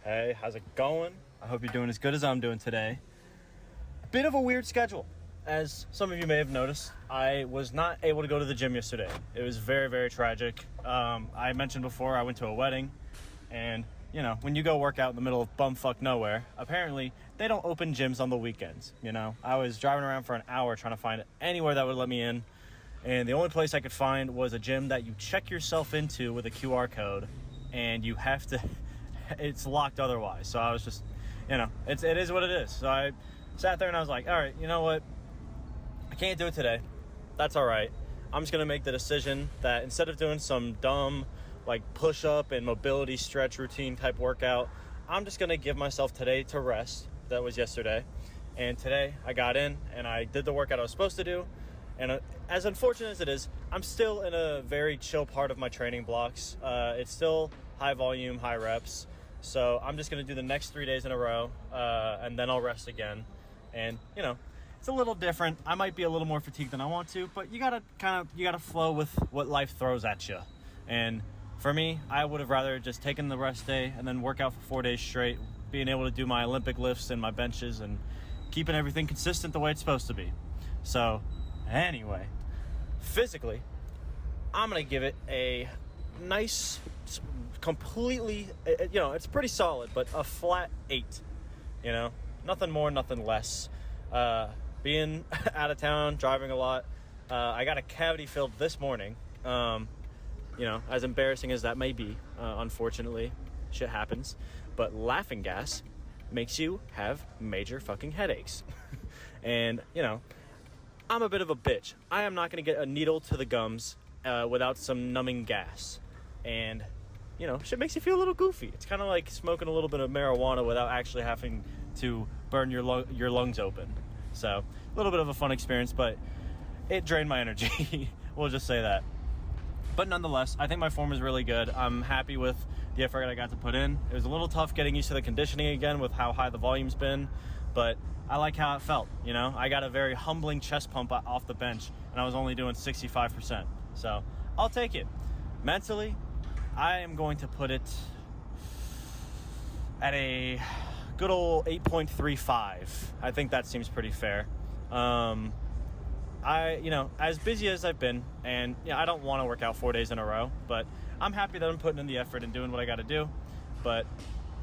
Hey, how's it going? I hope you're doing as good as I'm doing today. Bit of a weird schedule. As some of you may have noticed, I was not able to go to the gym yesterday. It was very, very tragic. I mentioned before I went to a wedding, and you know, when you go work out in the middle of bumfuck nowhere, apparently they don't open gyms on the weekends. You know, I was driving around for an hour trying to find anywhere that would let me in, and the only place I could find was a gym that you check yourself into with a QR code, and you have to, it's locked otherwise. So I was just, you know, it is what it is. So I sat there and I was like, all right, you know what? I can't do it today. That's all right. I'm just going to make the decision that instead of doing some dumb like push-up and mobility stretch routine type workout, I'm just going to give myself today to rest. That was yesterday. And today I got in and I did the workout I was supposed to do. And as unfortunate as it is, I'm still in a very chill part of my training blocks. It's still high volume, high reps. So I'm just going to do the next 3 days in a row, and then I'll rest again. And, you know, it's a little different. I might be a little more fatigued than I want to, but you gotta flow with what life throws at you. And for me, I would have rather just taken the rest day and then work out for 4 days straight, being able to do my Olympic lifts and my benches and keeping everything consistent the way it's supposed to be. So anyway, physically, I'm going to give it a nice, completely, you know, it's pretty solid, but a flat 8, you know, nothing more, nothing less. Being out of town, driving a lot, I got a cavity filled this morning. You know, as embarrassing as that may be, unfortunately, shit happens. But laughing gas makes you have major fucking headaches. And, you know, I'm a bit of a bitch. I am not going to get a needle to the gums without some numbing gas. And, you know, shit makes you feel a little goofy. It's kind of like smoking a little bit of marijuana without actually having to burn your lungs open. So, a little bit of a fun experience, but it drained my energy. We'll just say that. But nonetheless, I think my form is really good. I'm happy with the effort I got to put in. It was a little tough getting used to the conditioning again with how high the volume's been, but I like how it felt. You know, I got a very humbling chest pump off the bench, and I was only doing 65%. So, I'll take it. Mentally, I am going to put it at a good old 8.35. I think that seems pretty fair. You know, as busy as I've been, and you know, I don't want to work out 4 days in a row, but I'm happy that I'm putting in the effort and doing what I got to do. But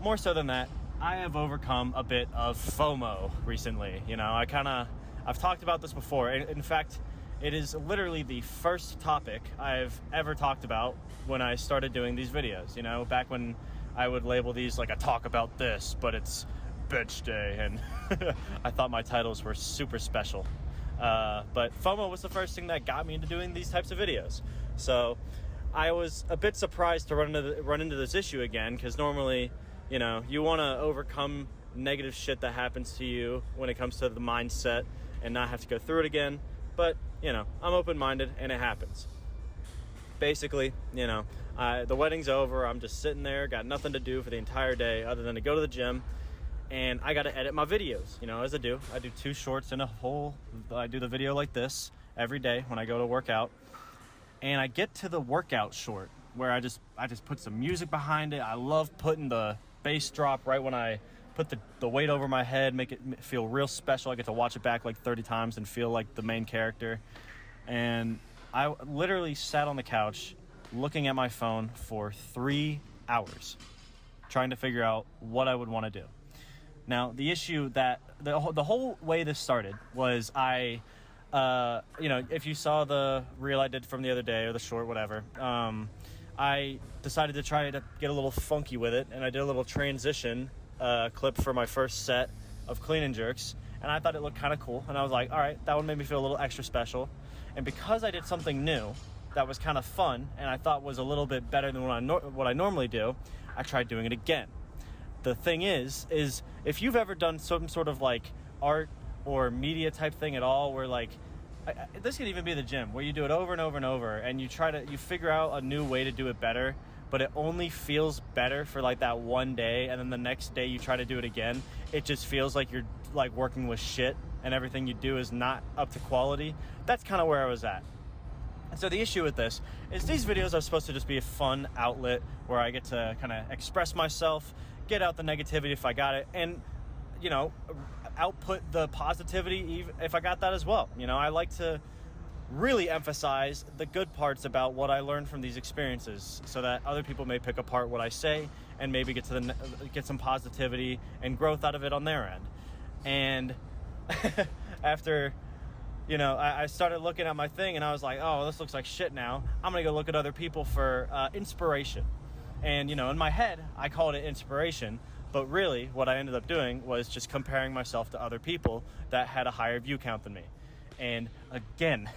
more so than that, I have overcome a bit of FOMO recently. You know, I've talked about this before. In fact, it is literally the first topic I've ever talked about when I started doing these videos. You know, back when I would label these like a talk about this, but it's bitch day, and I thought my titles were super special. But FOMO was the first thing that got me into doing these types of videos. So I was a bit surprised to run into this issue again, because normally, you know, you want to overcome negative shit that happens to you when it comes to the mindset and not have to go through it again. But, you know, I'm open-minded and it happens. Basically, you know, the wedding's over. I'm just sitting there, got nothing to do for the entire day other than to go to the gym. And I got to edit my videos, you know, as I do 2 shorts in a whole. I do the video like this every day when I go to work out. And I get to the workout short where I just put some music behind it. I love putting the bass drop right when I put the weight over my head, make it feel real special. I get to watch it back like 30 times and feel like the main character. And I literally sat on the couch looking at my phone for 3 hours trying to figure out what I would want to do. Now, the issue that the whole way this started was you know, if you saw the reel I did from the other day or the short, whatever, I decided to try to get a little funky with it, and I did a little transition clip for my first set of clean and jerks, and I thought it looked kind of cool, and I was like, all right, that one made me feel a little extra special. And because I did something new that was kind of fun and I thought was a little bit better than what I normally do, I tried doing it again. The thing is if you've ever done some sort of like art or media type thing at all, where like this could even be the gym, where you do it over and over and over, and you figure out a new way to do it better, but it only feels better for like that one day, and then the next day you try to do it again, it just feels like you're like working with shit and everything you do is not up to quality. That's kind of where I was at. And so the issue with this is these videos are supposed to just be a fun outlet where I get to kind of express myself, get out the negativity if I got it, and, you know, output the positivity if I got that as well. You know, I like to really emphasize the good parts about what I learned from these experiences so that other people may pick apart what I say and maybe get some positivity and growth out of it on their end. And after, you know, I started looking at my thing and I was like, oh, this looks like shit now. I'm going to go look at other people for inspiration. And, you know, in my head, I called it inspiration. But really, what I ended up doing was just comparing myself to other people that had a higher view count than me. And again,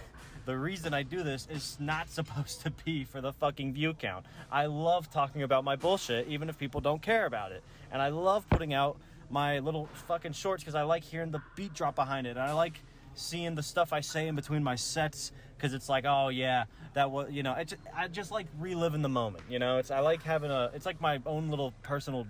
the reason I do this is not supposed to be for the fucking view count. I love talking about my bullshit, even if people don't care about it. And I love putting out my little fucking shorts because I like hearing the beat drop behind it. And I like seeing the stuff I say in between my sets because it's like, oh yeah, that was, you know, I just like reliving the moment. You know, I like having it's like my own little personal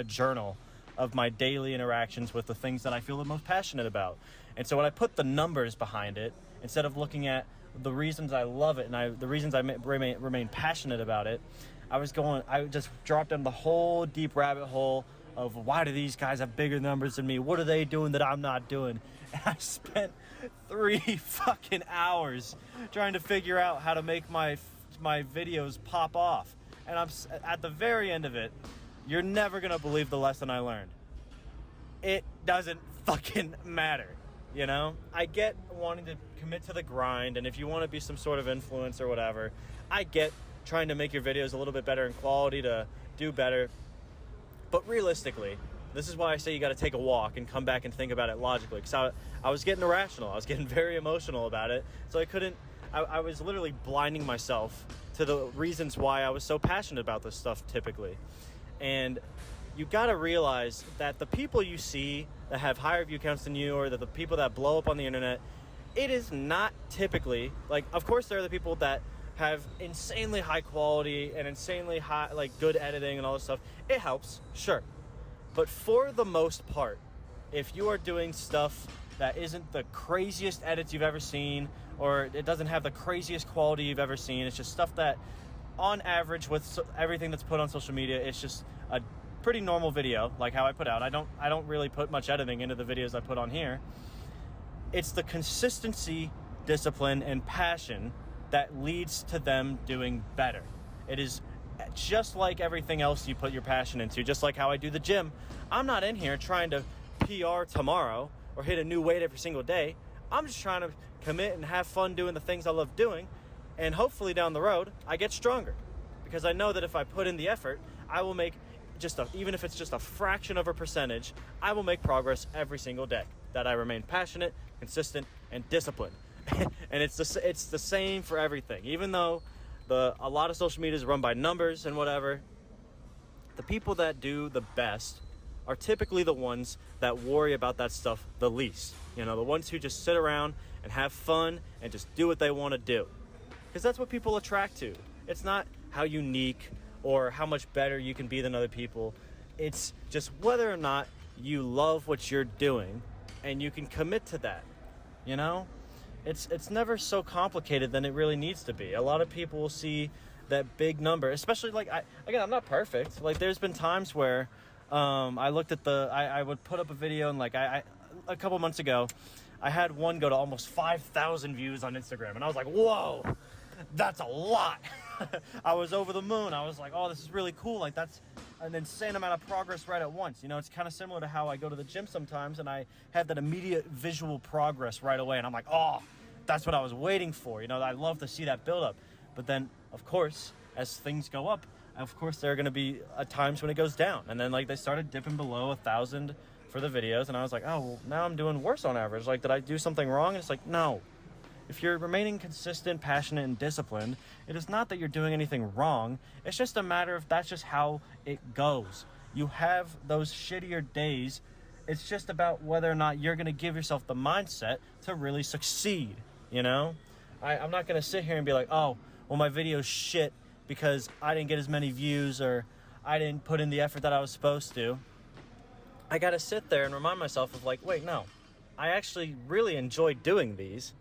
journal of my daily interactions with the things that I feel the most passionate about. And so when I put the numbers behind it, instead of looking at the reasons I love it and the reasons I remain passionate about it, I just dropped down the whole deep rabbit hole of why do these guys have bigger numbers than me? What are they doing that I'm not doing? And I spent 3 fucking hours trying to figure out how to make my videos pop off. And I'm at the very end of it, you're never going to believe the lesson I learned. It doesn't fucking matter, you know? I get wanting to commit to the grind, and if you want to be some sort of influence or whatever, I get trying to make your videos a little bit better in quality to do better. But realistically, this is why I say you got to take a walk and come back and think about it logically. Because I was getting irrational. I was getting very emotional about it. So I was literally blinding myself to the reasons why I was so passionate about this stuff typically. And you got to realize that the people you see that have higher view counts than you, or that the people that blow up on the internet, it is not typically, like, of course there are the people that have insanely high quality and insanely high, like, good editing and all this stuff. It helps, sure. But for the most part, if you are doing stuff that isn't the craziest edits you've ever seen, or it doesn't have the craziest quality you've ever seen, it's just stuff that, on average, with everything that's put on social media, it's just a pretty normal video, like how I put out. I don't really put much editing into the videos I put on here. It's the consistency, discipline, and passion that leads to them doing better. It is just like everything else you put your passion into, just like how I do the gym. I'm not in here trying to PR tomorrow or hit a new weight every single day. I'm just trying to commit and have fun doing the things I love doing, and hopefully down the road I get stronger, because I know that if I put in the effort, I will make even if it's just a fraction of a percentage, I will make progress every single day. That I remain passionate, consistent, and disciplined. And it's the same for everything. Even though a lot of social media is run by numbers and whatever, the people that do the best are typically the ones that worry about that stuff the least. You know, the ones who just sit around and have fun and just do what they want to do. Because that's what people attract to. It's not how unique or how much better you can be than other people. It's just whether or not you love what you're doing and you can commit to that. You know? It's never so complicated than it really needs to be. A lot of people will see that big number, especially like, I'm not perfect. Like, there's been times where I looked at I would put up a video and like a couple months ago, I had one go to almost 5,000 views on Instagram, and I was like, whoa, that's a lot. I was over the moon. I was like, oh, this is really cool. Like, that's an insane amount of progress right at once. You know, it's kind of similar to how I go to the gym sometimes and I have that immediate visual progress right away. And I'm like, oh, that's what I was waiting for. You know, I love to see that build up. But then, of course, as things go up, of course, there are going to be times when it goes down. And then, like, they started dipping below 1,000 for the videos. And I was like, oh, well, now I'm doing worse on average. Like, did I do something wrong? And it's like, no. If you're remaining consistent, passionate, and disciplined, it is not that you're doing anything wrong. It's just a matter of that's just how it goes. You have those shittier days. It's just about whether or not you're going to give yourself the mindset to really succeed, you know? I'm not going to sit here and be like, oh, well, my video's shit because I didn't get as many views or I didn't put in the effort that I was supposed to. I got to sit there and remind myself of like, wait, no, I actually really enjoy doing these.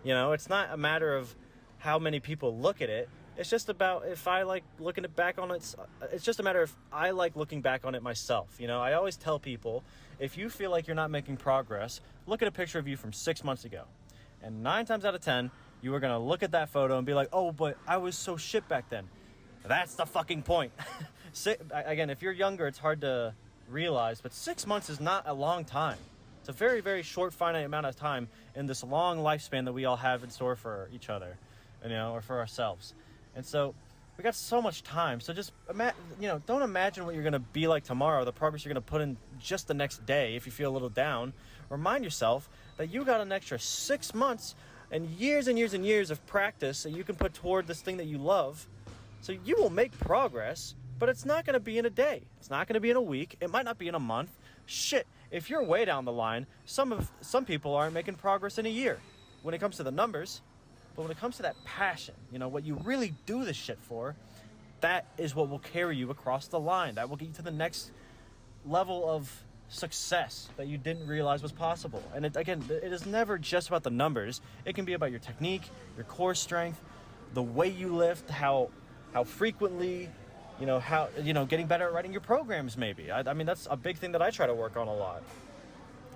You know, it's not a matter of how many people look at it. It's just about if I like looking back on it. It's just a matter of I like looking back on it myself. You know, I always tell people, if you feel like you're not making progress, look at a picture of you from 6 months ago. And 9 times out of 10, you are going to look at that photo and be like, oh, but I was so shit back then. That's the fucking point. Again, if you're younger, it's hard to realize, but 6 months is not a long time. It's a very, very short, finite amount of time in this long lifespan that we all have in store for each other, you know, or for ourselves. And so we got so much time. So just, don't imagine what you're going to be like tomorrow, the progress you're going to put in just the next day if you feel a little down. Remind yourself that you got an extra 6 months and years and years and years of practice that you can put toward this thing that you love. So you will make progress, but it's not going to be in a day. It's not going to be in a week. It might not be in a month. Shit, if you're way down the line, some people aren't making progress in a year when it comes to the numbers. But when it comes to that passion, you know, what you really do this shit for, that is what will carry you across the line. That will get you to the next level of success that you didn't realize was possible. And it is never just about the numbers. It can be about your technique, your core strength, the way you lift, how frequently, getting better at writing your programs maybe. I mean, that's a big thing that I try to work on a lot.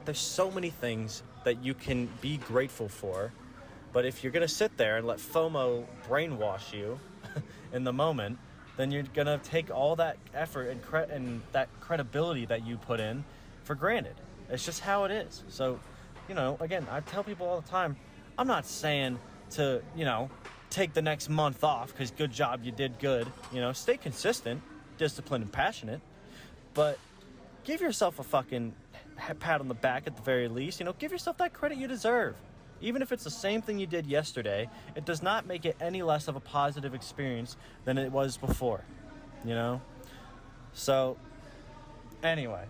There's so many things that you can be grateful for. But if you're going to sit there and let FOMO brainwash you in the moment, then you're going to take all that effort and that credibility that you put in for granted. It's just how it is. So, again, I tell people all the time, I'm not saying to, take the next month off because good job, you did good. Stay consistent, disciplined, and passionate. But give yourself a fucking pat on the back at the very least. Give yourself that credit you deserve. Even if it's the same thing you did yesterday, it does not make it any less of a positive experience than it was before, So, anyway,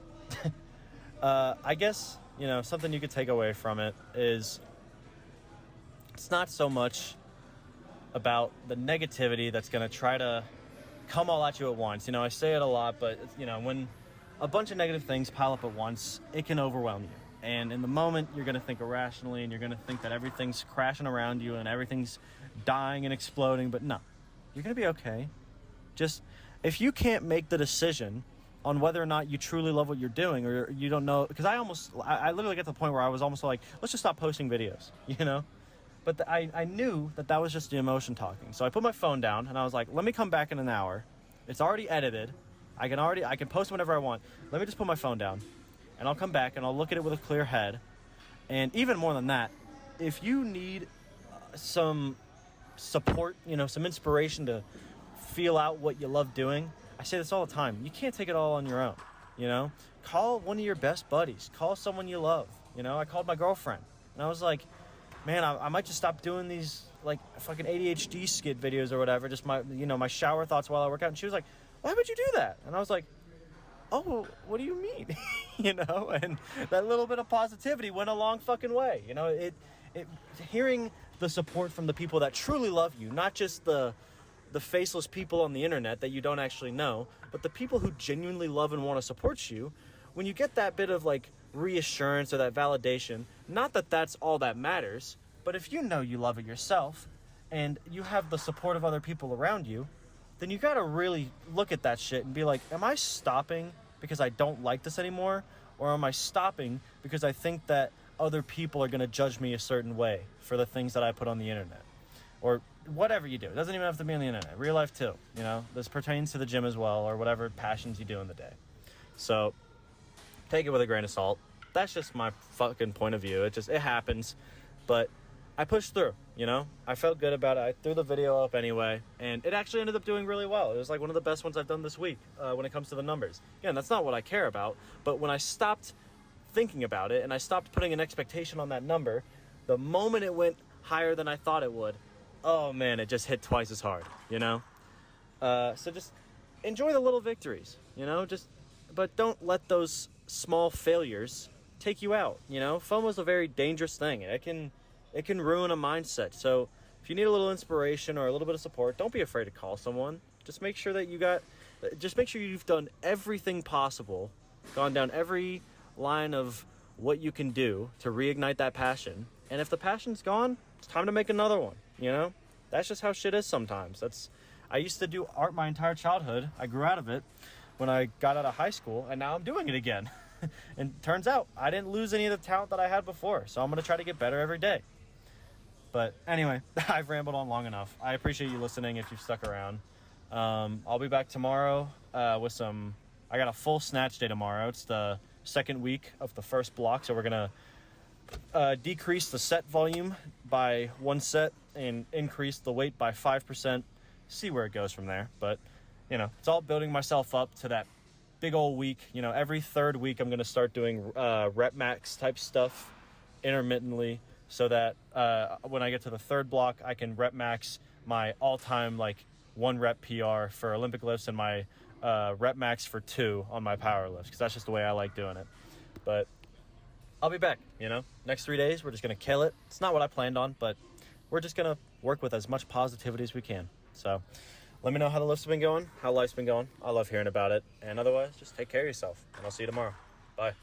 I guess, something you could take away from it is it's not so much about the negativity that's going to try to come all at you at once. I say it a lot, but, when a bunch of negative things pile up at once, it can overwhelm you. And in the moment, you're going to think irrationally, and you're going to think that everything's crashing around you and everything's dying and exploding. But no, you're going to be okay. Just, if you can't make the decision on whether or not you truly love what you're doing, or you don't know, because I literally get to the point where I was almost like, let's just stop posting videos, But I knew that was just the emotion talking. So I put my phone down, and I was like, let me come back in an hour. It's already edited. I can post whenever I want. Let me just put my phone down. And I'll come back and I'll look at it with a clear head. And even more than that, if you need some support, some inspiration to feel out what you love doing, I say this all the time. You can't take it all on your own, Call one of your best buddies. Call someone you love. I called my girlfriend. And I was like, man, I might just stop doing these like fucking ADHD skit videos or whatever. Just my shower thoughts while I work out. And she was like, why would you do that? And I was like, oh, what do you mean? And that little bit of positivity went a long fucking way. Hearing the support from the people that truly love you, not just the faceless people on the internet that you don't actually know, but the people who genuinely love and want to support you, when you get that bit of like reassurance or that validation, not that that's all that matters, but if you know you love it yourself and you have the support of other people around you, then you got to really look at that shit and be like, am I stopping because I don't like this anymore? Or am I stopping because I think that other people are going to judge me a certain way for the things that I put on the internet? Or whatever you do. It doesn't even have to be on the internet. Real life too, This pertains to the gym as well, or whatever passions you do in the day. So take it with a grain of salt. That's just my fucking point of view. It happens. But I pushed through, I felt good about it. I threw the video up anyway, and it actually ended up doing really well. It was like one of the best ones I've done this week when it comes to the numbers. Again, that's not what I care about, but when I stopped thinking about it and I stopped putting an expectation on that number, the moment it went higher than I thought it would, oh man, it just hit twice as hard, So just enjoy the little victories, but don't let those small failures take you out, FOMO is a very dangerous thing. It can ruin a mindset. So if you need a little inspiration or a little bit of support, don't be afraid to call someone. Just make sure you've done everything possible, gone down every line of what you can do to reignite that passion. And if the passion's gone, it's time to make another one, That's just how shit is sometimes. I used to do art my entire childhood. I grew out of it when I got out of high school, and now I'm doing it again. And turns out I didn't lose any of the talent that I had before, so I'm going to try to get better every day. But anyway, I've rambled on long enough. I appreciate you listening if you've stuck around. I'll be back tomorrow with some... I got a full snatch day tomorrow. It's the second week of the first block, so we're going to decrease the set volume by 1 set and increase the weight by 5%. See where it goes from there. But, you know, it's all building myself up to that big old week. You know, every third week I'm going to start doing rep max type stuff intermittently, so that when I get to the third block, I can rep max my all-time, like, 1 rep PR for Olympic lifts and my rep max for 2 on my power lifts, because that's just the way I like doing it. But I'll be back, you know. Next 3 days, we're just going to kill it. It's not what I planned on, but we're just going to work with as much positivity as we can. So let me know how the lifts have been going, how life's been going. I love hearing about it. And otherwise, just take care of yourself, and I'll see you tomorrow. Bye.